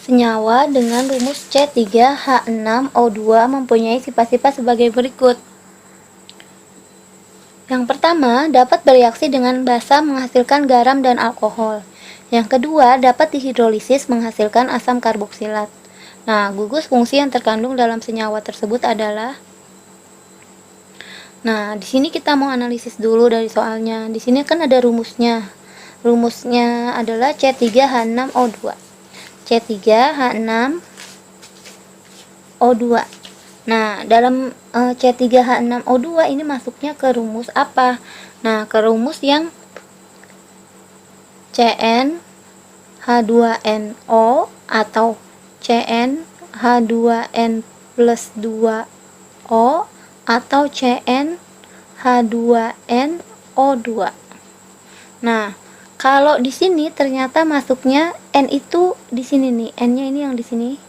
Senyawa dengan rumus C3H6O2 mempunyai sifat-sifat sebagai berikut. Yang pertama, dapat bereaksi dengan basa menghasilkan garam dan alkohol. Yang kedua, dapat dihidrolisis menghasilkan asam karboksilat. Nah, gugus fungsi yang terkandung dalam senyawa tersebut adalah. Nah, di sini kita mau analisis dulu dari soalnya. Di sini kan ada rumusnya. Rumusnya adalah C3H6O2. C3H6O2. Nah, dalam C3H6O2 ini masuknya ke rumus apa? Nah, ke rumus yang CnH2NO atau CnH2n plus 2O atau CnH2nO2. Nah, kalau di sini ternyata masuknya N itu di sini nih, N-nya ini yang di sini.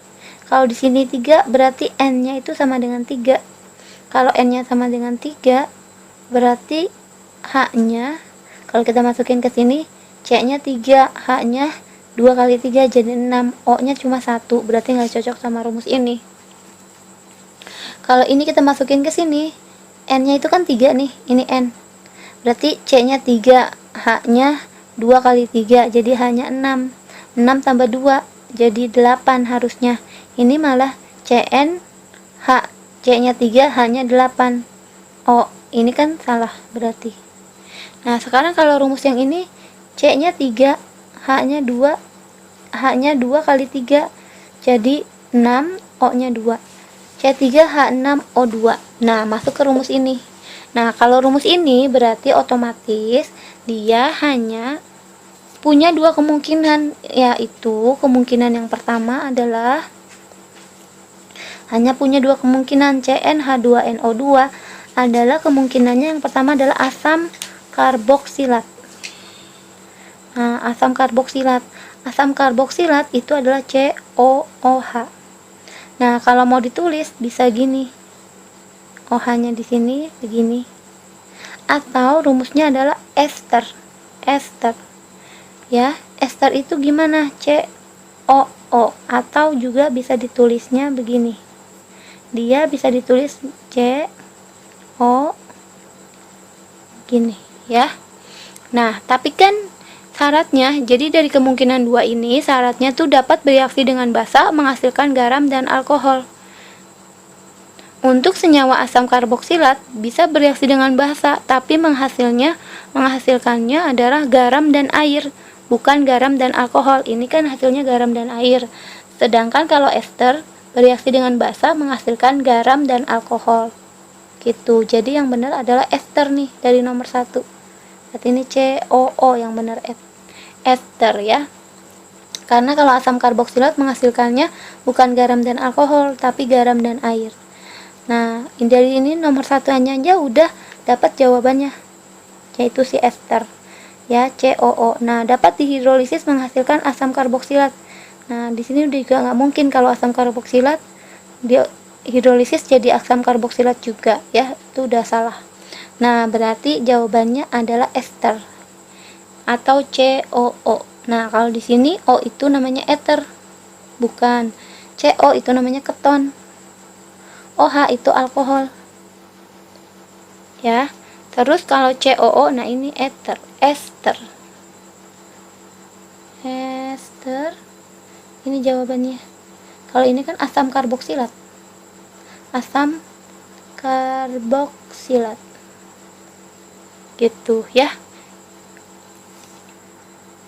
Kalau di sini 3 berarti N-nya itu sama dengan 3. Kalau N-nya sama dengan 3 berarti H-nya kalau kita masukin ke sini C-nya 3, H-nya 2 kali 3 jadi 6, O-nya cuma 1, berarti nggak cocok sama rumus ini. Kalau ini kita masukin ke sini, N-nya itu kan 3 nih, ini N. Berarti C-nya 3, H-nya 2 kali 3 jadi hanya 6. 6 tambah 2 jadi 8 harusnya. Ini malah CN H, C-nya 3, H-nya 8. Oh, ini kan salah berarti. Nah, sekarang kalau rumus yang ini C-nya 3, H-nya 2, H-nya 2 kali 3 jadi 6, O-nya 2. C3H6O2. Nah, masuk ke rumus ini. Nah, kalau rumus ini berarti otomatis dia hanya punya dua kemungkinan, yaitu kemungkinan yang pertama adalah hanya punya dua kemungkinan. CnH2nO2 adalah kemungkinannya yang pertama adalah asam karboksilat. Nah, asam karboksilat. Asam karboksilat itu adalah COOH. Nah, kalau mau ditulis bisa gini. OH-nya di sini begini. Atau rumusnya adalah ester. Ester. Ya, ester itu gimana? COO atau juga bisa ditulisnya begini. Dia bisa ditulis CO gini, ya. Nah, tapi kan syaratnya, jadi dari kemungkinan dua ini syaratnya tuh dapat bereaksi dengan basa menghasilkan garam dan alkohol. Untuk senyawa asam karboksilat bisa bereaksi dengan basa, tapi menghasilkannya adalah garam dan air, bukan garam dan alkohol. Ini kan hasilnya garam dan air. Sedangkan kalau ester bereaksi dengan basa menghasilkan garam dan alkohol. Gitu. Jadi yang benar adalah ester nih dari nomor 1. Berarti ini COO yang benar, ester ya. Karena kalau asam karboksilat menghasilkannya bukan garam dan alkohol, tapi garam dan air. Nah, dari ini nomor 1 aja udah dapat jawabannya, yaitu si ester ya, COO. Nah, dapat dihidrolisis menghasilkan asam karboksilat. Nah, di sini juga nggak mungkin kalau asam karboksilat dihidrolisis jadi asam karboksilat juga ya, itu udah salah. Nah, berarti jawabannya adalah ester atau COO. Nah, kalau di sini O itu namanya ether, bukan. CO itu namanya keton. OH itu alkohol. Ya. Terus kalau COO, nah ini ether, ester. Ester. Ini jawabannya. Kalau ini kan asam karboksilat. Asam karboksilat. Gitu ya.